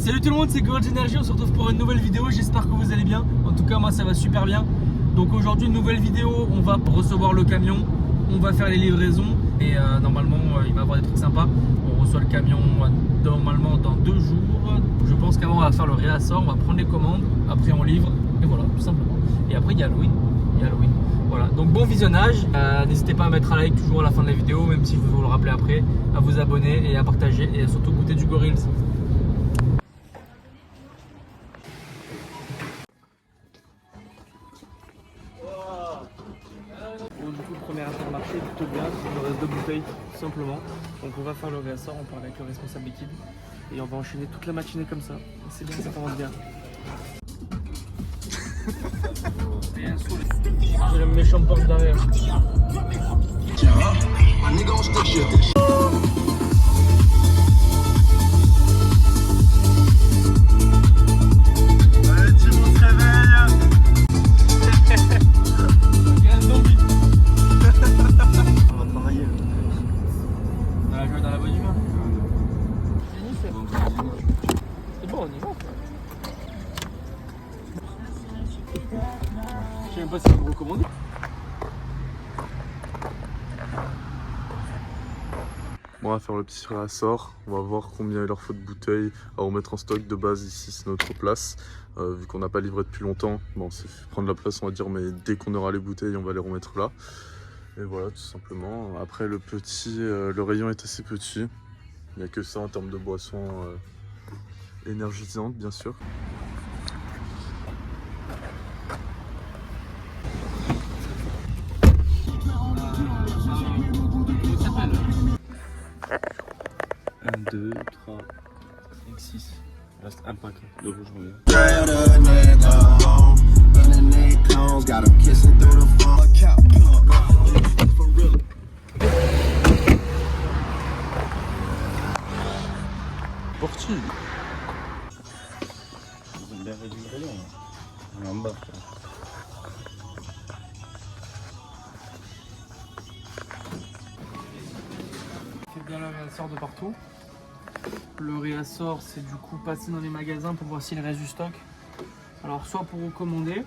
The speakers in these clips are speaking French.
Salut tout le monde, c'est Gorge Energy, on se retrouve pour une nouvelle vidéo, j'espère que vous allez bien. En tout cas moi ça va super bien. Donc aujourd'hui une nouvelle vidéo, on va recevoir le camion, on va faire les livraisons et normalement il va y avoir des trucs sympas. On reçoit le camion normalement dans 2 jours. Je pense qu'avant on va faire le réassort, on va prendre les commandes, après on livre et voilà tout simplement. Et après il y a Halloween. Voilà, donc bon visionnage, n'hésitez pas à mettre un like toujours à la fin de la vidéo, même si je vais vous le rappeler après, à vous abonner et à partager et à surtout goûter du Gorill's. Bon, du coup, premier Intermarché, plutôt bien, il nous reste 2 bouteilles, tout simplement. Donc on va faire le réassort, on parle avec le responsable liquide et on va enchaîner toute la matinée comme ça. C'est bien, ça commence bien. J'ai le méchant porte derrière. Allez, tout le monde se réveille. On va travailler. Dans la joie et dans la bonne humeur. C'est bon, on y va. Je sais même pas si vous me recommandez. Bon, on va faire le petit réassort. On va voir combien il leur faut de bouteilles à remettre en stock. De base, ici, c'est notre place. Vu qu'on n'a pas livré depuis longtemps, bon, c'est prendre la place, on va dire, mais dès qu'on aura les bouteilles, on va les remettre là. Et voilà, tout simplement. Après, le rayon est assez petit. Il n'y a que ça en termes de boissons énergisantes, bien sûr. Un, 2, 3, 5, 6. Il reste un pack de rouge revient. Porti. Ils ont bien réduit le rayon. On est en bas. Faites bien le réassort de partout. Le réassort, c'est du coup passer dans les magasins pour voir s'il reste du stock. Alors soit pour recommander,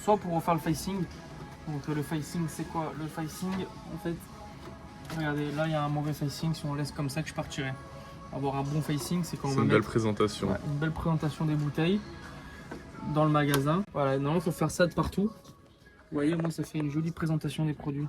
soit pour refaire le facing. Donc le facing, c'est quoi? Le facing, en fait, regardez, là il y a un mauvais facing. Si on laisse comme ça, que je partirai. Avoir un bon facing, c'est quand on C'est va une belle mettre présentation. une belle présentation des bouteilles dans le magasin. Voilà, normalement il faut faire ça de partout. Vous voyez, moi ça fait une jolie présentation des produits.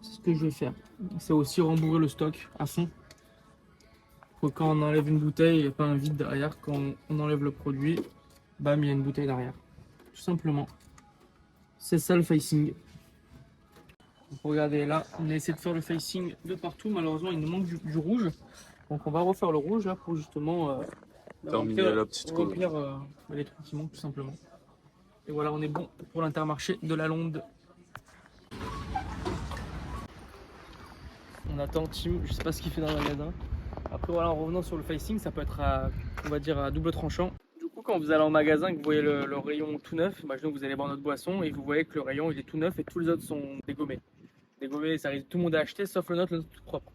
C'est ce que je vais faire. C'est aussi rembourrer le stock à fond. Pour que quand on enlève une bouteille, il n'y a pas un vide derrière. Quand on enlève le produit, bam, il y a une bouteille derrière. Tout simplement. C'est ça le facing. Donc regardez là, on a essayé de faire le facing de partout. Malheureusement, il nous manque du rouge. Donc on va refaire le rouge là pour justement Terminer la petite commande. remplir les trucs qui manquent tout simplement. Et voilà, on est bon pour l'Intermarché de la Londe. On attend Tim, je sais pas ce qu'il fait dans le magasin. Après voilà, en revenant sur le facing, ça peut être on va dire à double tranchant. Du coup, quand vous allez en magasin et que vous voyez le rayon tout neuf, imaginons que vous allez boire notre boisson et vous voyez que le rayon il est tout neuf et tous les autres sont dégommés. Dégommés, ça risque tout le monde à acheter sauf le nôtre tout propre.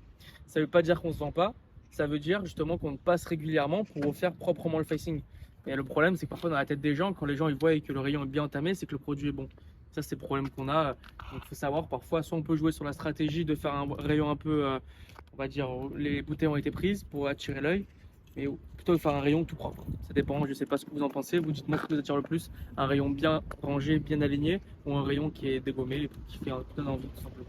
Ça veut pas dire qu'on se vend pas, ça veut dire justement qu'on passe régulièrement pour refaire proprement le facing. Et le problème, c'est que parfois dans la tête des gens, quand les gens ils voient que le rayon est bien entamé, c'est que le produit est bon. Ça, c'est le problème qu'on a. Donc, il faut savoir, parfois, soit on peut jouer sur la stratégie de faire un rayon un peu, on va dire, les bouteilles ont été prises pour attirer l'œil, mais plutôt de faire un rayon tout propre. Ça dépend, je ne sais pas ce que vous en pensez. Vous dites-moi ce qui vous attire le plus, un rayon bien rangé, bien aligné, ou un rayon qui est dégommé, qui donne envie, tout simplement.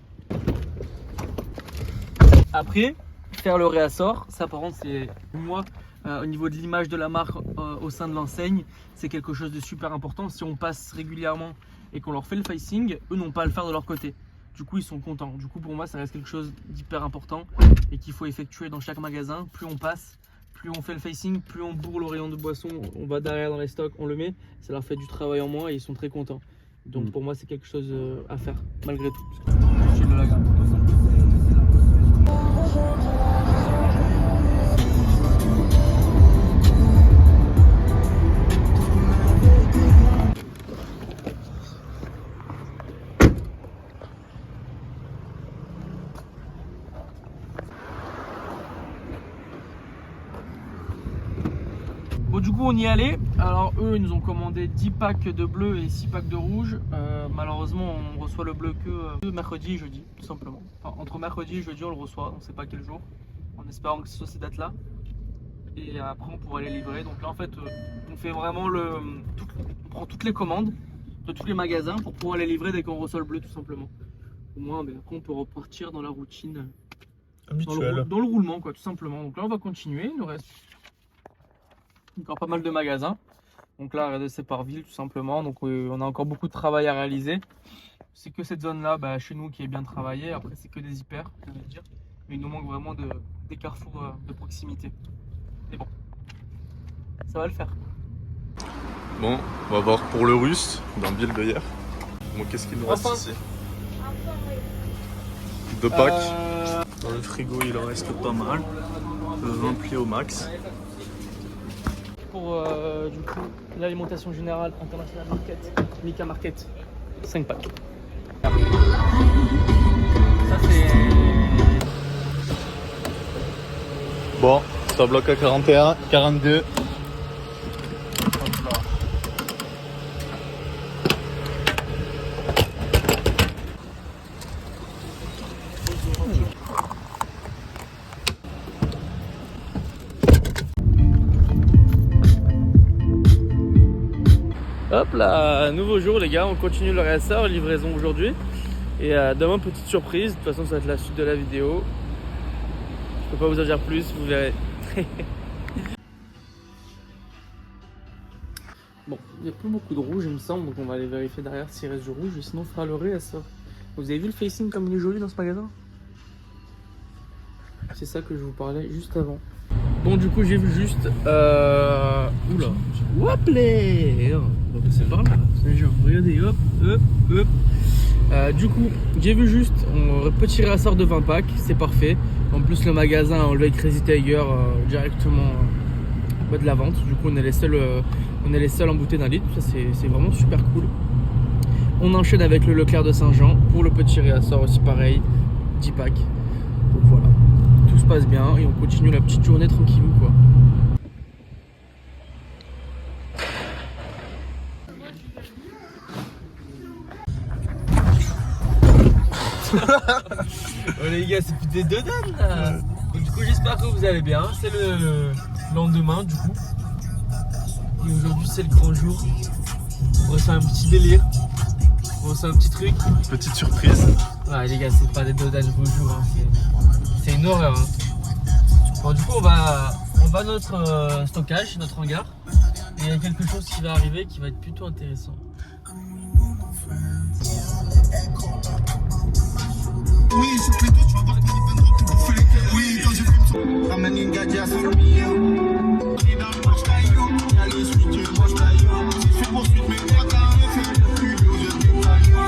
Après, faire le réassort, ça par contre, c'est moi. Au niveau de l'image de la marque au sein de l'enseigne, c'est quelque chose de super important. Si on passe régulièrement et qu'on leur fait le facing, eux n'ont pas à le faire de leur côté. Du coup, ils sont contents. Du coup, pour moi, ça reste quelque chose d'hyper important et qu'il faut effectuer dans chaque magasin. Plus on passe, plus on fait le facing, plus on bourre le rayon de boisson, on va derrière dans les stocks, on le met. Ça leur fait du travail en moins et ils sont très contents. Donc pour moi, c'est quelque chose à faire, malgré tout. Je de la gamme. Bon, du coup, on y est allé. Alors, eux, ils nous ont commandé 10 packs de bleu et 6 packs de rouge. Malheureusement, on reçoit le bleu que mercredi et jeudi, tout simplement. Enfin, entre mercredi et jeudi, on le reçoit. On ne sait pas quel jour. En espérant que ce soit ces dates-là. Et après, on pourra les livrer. Donc là, en fait, on fait vraiment on prend toutes les commandes de tous les magasins pour pouvoir les livrer dès qu'on reçoit le bleu, tout simplement. Au moins, après, on peut repartir dans la routine Habituel. dans le roulement, quoi, tout simplement. Donc là, on va continuer. Il nous reste encore pas mal de magasins. Donc là, regardez, c'est par ville, tout simplement. Donc on a encore beaucoup de travail à réaliser. C'est que cette zone-là, chez nous, qui est bien travaillée. Après, c'est que des hyper, on va dire. Mais il nous manque vraiment des carrefours de proximité. Mais bon, ça va le faire. Bon, on va voir pour le russe dans Bill de hier. Bon, qu'est-ce qu'il nous reste Enfin. ici? 2 packs. Dans le frigo, il en reste pas mal. 20 plis au max. Pour du coup l'alimentation générale internationale market, Mika Market, 5 packs. Ça c'est... Bon, ça bloque à 41, 42. Hop là, nouveau jour les gars, on continue le réassort, livraison aujourd'hui. Et demain, petite surprise, de toute façon ça va être la suite de la vidéo. Je peux pas vous en dire plus, vous verrez. Bon, il n'y a plus beaucoup de rouge il me semble, donc on va aller vérifier derrière s'il reste du rouge, et sinon on fera le réassort. Vous avez vu le facing comme il est joli dans ce magasin? C'est ça que je vous parlais juste avant. Bon, du coup j'ai vu juste... Oula, Waplé, on va passer par là. Regardez, hop, hop, hop. Du coup, j'ai vu juste un petit réassort de 20 packs, c'est parfait. En plus, le magasin a enlevé Crazy Tiger directement en bas de la vente. Du coup, on est les seuls emboutés d'un litre. Ça, c'est vraiment super cool. On enchaîne avec le Leclerc de Saint-Jean pour le petit réassort aussi pareil, 10 packs. Donc voilà, tout se passe bien et on continue la petite journée tranquillou quoi. Oh les gars, c'est plus des deux dames là. Donc, du coup, j'espère que vous allez bien. C'est le lendemain du coup. Et aujourd'hui, c'est le grand jour. On reçoit un petit délire. On reçoit un petit truc. Petite surprise. Ouais les gars, c'est pas des deux dames, je vous jure. Hein. C'est une horreur. Hein. Bon, du coup, on va à notre stockage, notre hangar. Et il y a quelque chose qui va arriver qui va être plutôt intéressant. Oui, je fais tout, tu vas voir qu'on y viendra te bouffer les cœurs. Oui, quand je fume, ramène une gadja sur le million. On est dans le match caillou, y'a les suites, je mange caillou. Si je fais poursuite, mes gars, t'as rien fait. Le studio, je te caillou.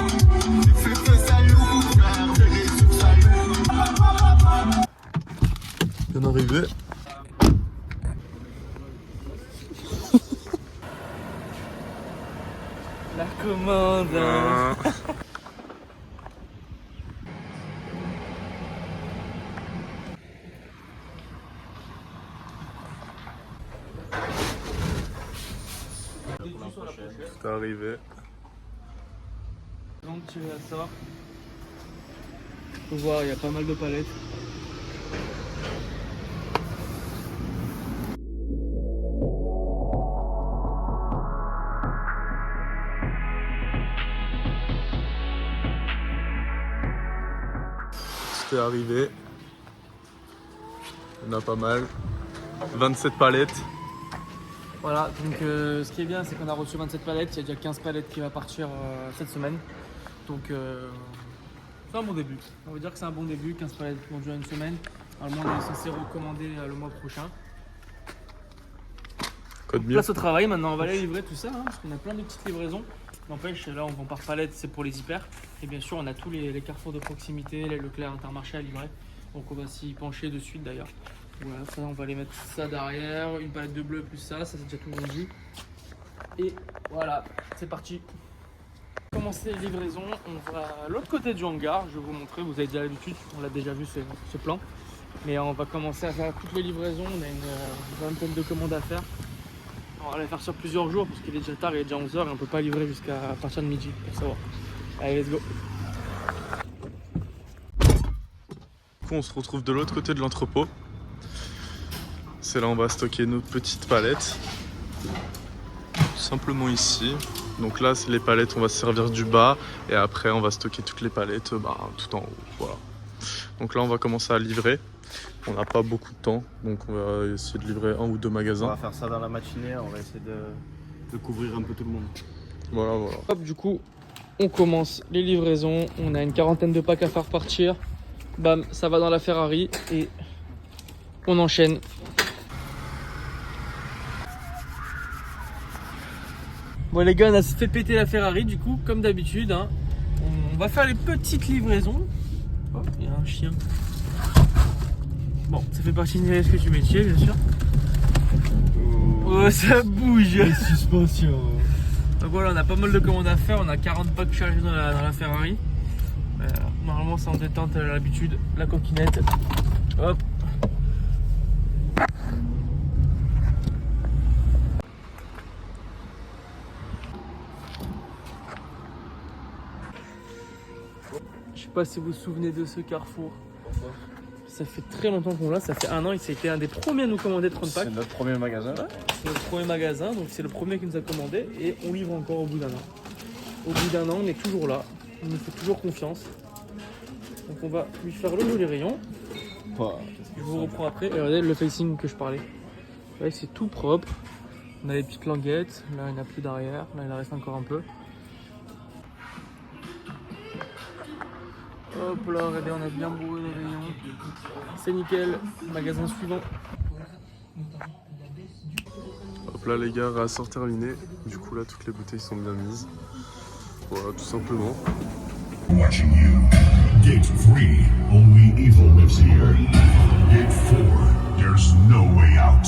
J'ai fait salut, frère, j'ai les sur salut. Bien arrivé. La commande. C'est arrivé. Donc tu sors. Faut voir, il y a pas mal de palettes. C'est arrivé. On a pas mal. 27 palettes. Voilà, donc ce qui est bien, c'est qu'on a reçu 27 palettes. Il y a déjà 15 palettes qui va partir cette semaine. Donc c'est un bon début. On va dire que c'est un bon début. 15 palettes qui vont durer une semaine. Normalement, on est censé recommander le mois prochain. Code mieux. Place au travail, maintenant on va aller livrer tout ça, hein, parce qu'on a plein de petites livraisons. N'empêche, là on vend par palette, c'est pour les hyper. Et bien sûr, on a tous les carrefours de proximité, les Leclerc, Intermarché à livrer. Donc on va s'y pencher de suite d'ailleurs. Voilà, ça on va les mettre ça derrière, une palette de bleu plus ça c'est déjà tout vendu. Et voilà, c'est parti. Commencer les livraisons, on va à l'autre côté du hangar, je vais vous montrer, vous avez déjà l'habitude, on l'a déjà vu ce plan. Mais on va commencer à faire toutes les livraisons, on a une vingtaine de commandes à faire. On va les faire sur plusieurs jours parce qu'il est déjà tard, il est déjà 11h et on peut pas livrer jusqu'à partir de midi pour savoir. Allez, let's go. Du coup, on se retrouve de l'autre côté de l'entrepôt. C'est là où on va stocker nos petites palettes. Tout simplement ici. Donc là, c'est les palettes, on va se servir du bas et après, on va stocker toutes les palettes tout en haut. Voilà. Donc là, on va commencer à livrer. On n'a pas beaucoup de temps, donc on va essayer de livrer 1 ou 2 magasins. On va faire ça dans la matinée, on va essayer de couvrir un peu tout le monde. Voilà, voilà. Hop, du coup, on commence les livraisons. On a une quarantaine de packs à faire partir. Bam, ça va dans la Ferrari et on enchaîne. Bon les gars, on a fait péter la Ferrari du coup, comme d'habitude. Hein. On va faire les petites livraisons. Oh, il y a un chien. Bon, ça fait partie de ce que tu métier, bien sûr. Oh, ça bouge. Les suspensions. Donc voilà, on a pas mal de commandes à faire. On a 40 packs chargés dans la Ferrari. Normalement, c'est en détente à l'habitude. La coquinette. Hop. Je sais pas si vous vous souvenez de ce carrefour. Pourquoi? Ça fait très longtemps qu'on l'a, ça fait un an et c'était un des premiers à nous commander 30 packs. C'est notre premier magasin. Ouais, c'est notre premier magasin, donc c'est le premier qui nous a commandé et on livre encore au bout d'un an. Au bout d'un an, on est toujours là, il nous fait toujours confiance. Donc on va lui faire le joli rayon. Je vous reprends après. Et regardez le facing que je parlais. Ouais, c'est tout propre. On a les petites languettes, là il n'y en a plus d'arrière, là il en reste encore un peu. Hop là, regardez, on a bien bourré les rayons. C'est nickel. Magasin suivant. Hop là les gars, rassort terminé. Du coup là, toutes les bouteilles sont bien mises. Voilà, tout simplement. Watching you. Gate 3, only evil lives here. Gate 4, there's no way out.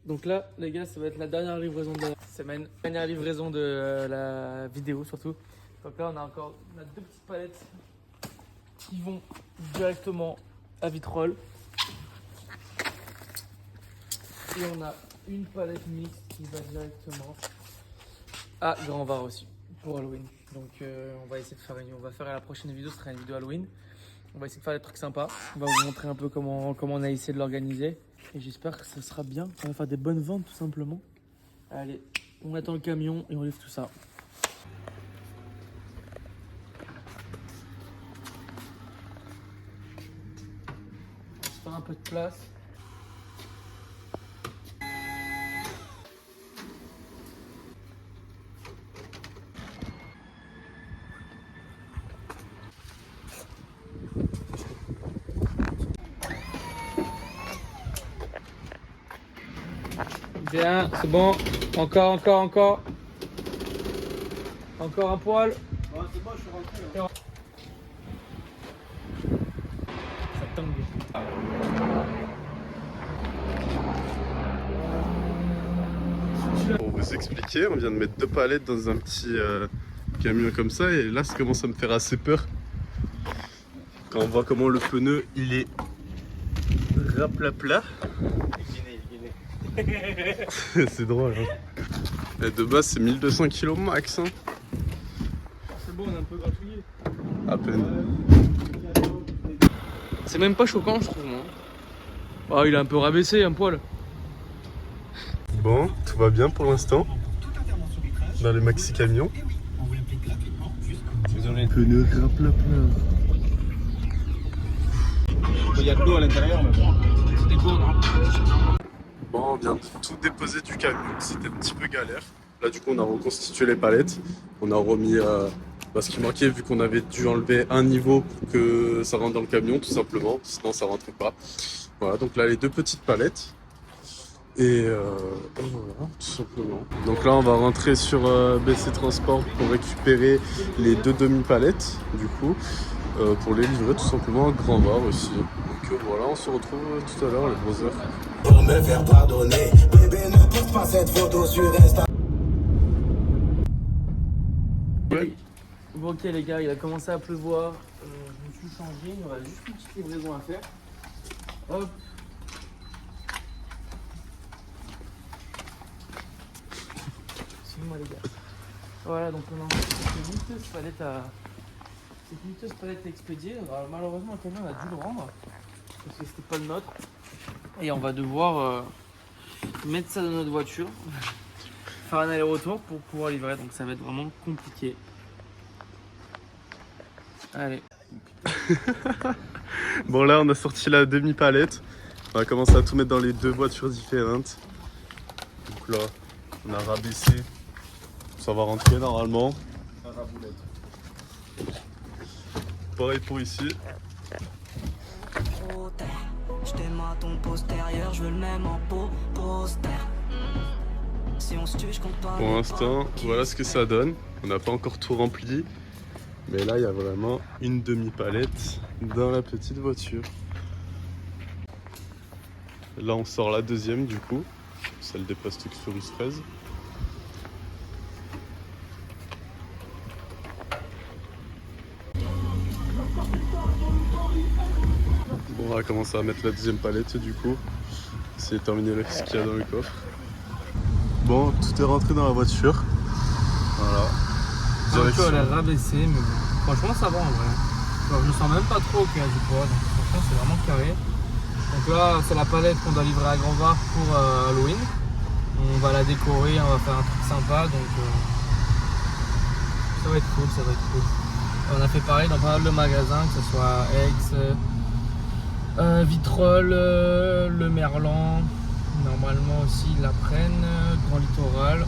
Donc là, les gars, ça va être la dernière livraison de la semaine. Dernière livraison de la vidéo surtout. Donc là, on a deux petites palettes qui vont directement à Vitrolles. Et on a une palette mixte qui va directement à Grand Var aussi pour Halloween. Donc on va essayer de faire on va faire à la prochaine vidéo, ce sera une vidéo Halloween. On va essayer de faire des trucs sympas. On va vous montrer un peu comment on a essayé de l'organiser. Et j'espère que ça sera bien. On va faire des bonnes ventes tout simplement. Allez, on attend le camion et on livre tout ça. On va se faire un peu de place. Bien, c'est bon. Encore. Encore un poil. Ouais, c'est bon, je suis rentré. Ça tangue. Pour vous expliquer, on vient de mettre 2 palettes dans un petit camion comme ça et là ça commence à me faire assez peur. Quand on voit comment le pneu il est raplapla. C'est drôle hein. Et de base c'est 1200 kg max hein. C'est bon, on est un peu gratouillé. À peine. C'est même pas choquant, je trouve. Moi. Oh, il est un peu rabaissé, un poil. Bon, tout va bien pour l'instant. Dans les maxi camions. Désolé. Pneu raplapla. Il y a de l'eau à l'intérieur, mais bon. C'était beau, non? Bon, on vient de tout déposer du camion, c'était un petit peu galère. Là du coup on a reconstitué les palettes, on a remis ce qui manquait vu qu'on avait dû enlever un niveau pour que ça rentre dans le camion tout simplement, sinon ça rentrait pas. Voilà, donc là les 2 petites palettes et voilà, tout simplement. Donc là on va rentrer sur BC Transport pour récupérer les 2 demi-palettes du coup, pour les livrer tout simplement à Grand Var aussi. Donc voilà, on se retrouve tout à l'heure les brothers. Pour me faire pardonner, bébé ne poste pas cette photo sur Insta. Ouais. Bon, ok les gars, il a commencé à pleuvoir. Je me suis changé, il y aura juste une petite livraison à faire. Hop. Excusez-moi les gars. Voilà, donc on a cette miteuse palette à expédier. Alors, malheureusement, le camion a dû le rendre parce que c'était pas le nôtre. Et on va devoir mettre ça dans notre voiture, faire un aller-retour pour pouvoir livrer. Donc ça va être vraiment compliqué. Allez. Bon là on a sorti la demi-palette. On va commencer à tout mettre dans les deux voitures différentes. Donc là on a rabaissé. Ça va rentrer normalement. Pareil pour ici. Je t'aime à ton postérieur, je veux le même en poster. Si on se tue, je compte pas. Pour l'instant, voilà ce que ça donne. On n'a pas encore tout rempli. Mais là, il y a vraiment une demi-palette dans la petite voiture. Là, on sort la deuxième du coup. Celle des plastiques cerises fraises. Bon, on va commencer à mettre la deuxième palette du coup. Essayer de terminer ce qu'il y a dans le coffre. Bon, tout est rentré dans la voiture. Voilà. La voiture elle est rabaissée, mais bon, franchement ça va en vrai. Alors, je ne sens même pas trop qu'il y a du poids, donc franchement c'est vraiment carré. Donc là c'est la palette qu'on doit livrer à Grand Var pour Halloween. On va la décorer, on va faire un truc sympa, donc ça va être cool, ça va être cool. On a fait pareil dans pas mal de magasins, que ce soit Aix, Vitrolles, le Merlan, normalement aussi la Prenne, Grand Littoral.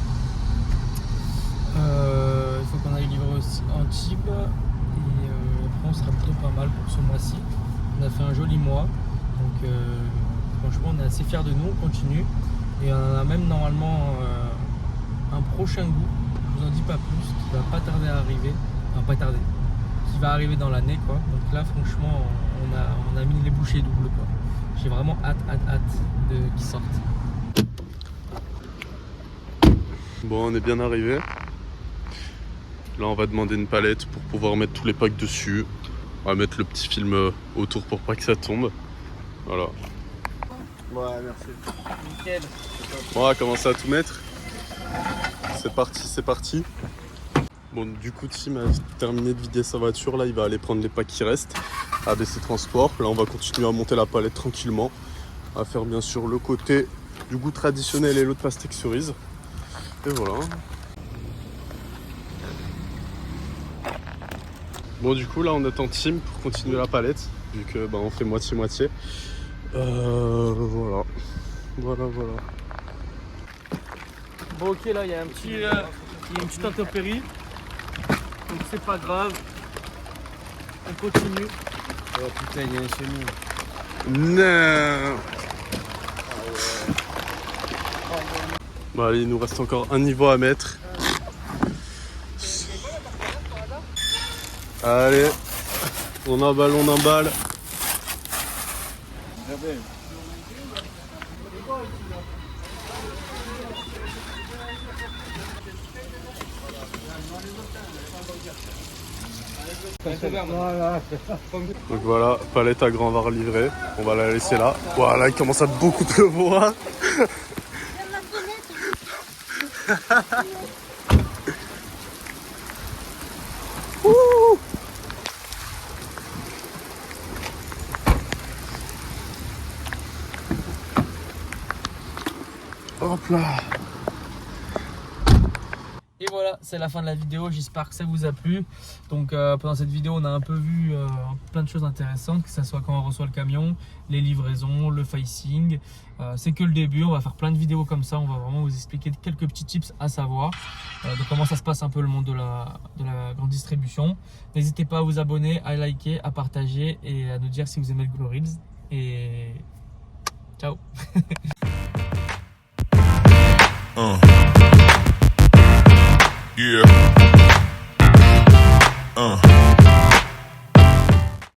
Il faut qu'on aille livrer aussi Antibes et après on sera plutôt pas mal pour ce mois-ci. On a fait un joli mois, donc franchement on est assez fiers de nous, on continue et on a même normalement un prochain goût, je vous en dis pas plus, qui va pas tarder à arriver, enfin pas tarder, qui va arriver dans l'année quoi. Donc là franchement on a mis les bouchées doubles quoi. J'ai vraiment hâte qu'ils sortent. Bon, on est bien arrivé. Là, on va demander une palette pour pouvoir mettre tous les packs dessus. On va mettre le petit film autour pour pas que ça tombe. Voilà. Ouais, merci. Nickel. Bon, on va commencer à tout mettre. C'est parti, c'est parti. Bon, du coup, Tim a terminé de vider sa voiture. Là, il va aller prendre les packs qui restent à ABC Transport. Là, on va continuer à monter la palette tranquillement. On va faire bien sûr le côté du goût traditionnel et l'autre pastèque cerise. Et voilà. Bon, du coup, là, on attend Tim pour continuer la palette, vu que on fait moitié-moitié. Voilà. Voilà. Bon ok, là il y a une petite intempérie, donc c'est pas grave, on continue. Oh putain, il y a un chenille. Non. Bon, allez, il nous reste encore un niveau à mettre. Allez, on emballe. Donc voilà, palette à Grand Var livrée. On va la laisser là. Voilà, il commence à beaucoup pleuvoir. Hop là. Et voilà, c'est la fin de la vidéo, j'espère que ça vous a plu. Donc pendant cette vidéo on a un peu vu plein de choses intéressantes, que ce soit quand on reçoit le camion, les livraisons, le facing. C'est que le début, on va faire plein de vidéos comme ça, on va vraiment vous expliquer quelques petits tips à savoir de comment ça se passe un peu le monde de la grande distribution. N'hésitez pas à vous abonner, à liker, à partager et à nous dire si vous aimez le Glow Reels. Et ciao. Yeah.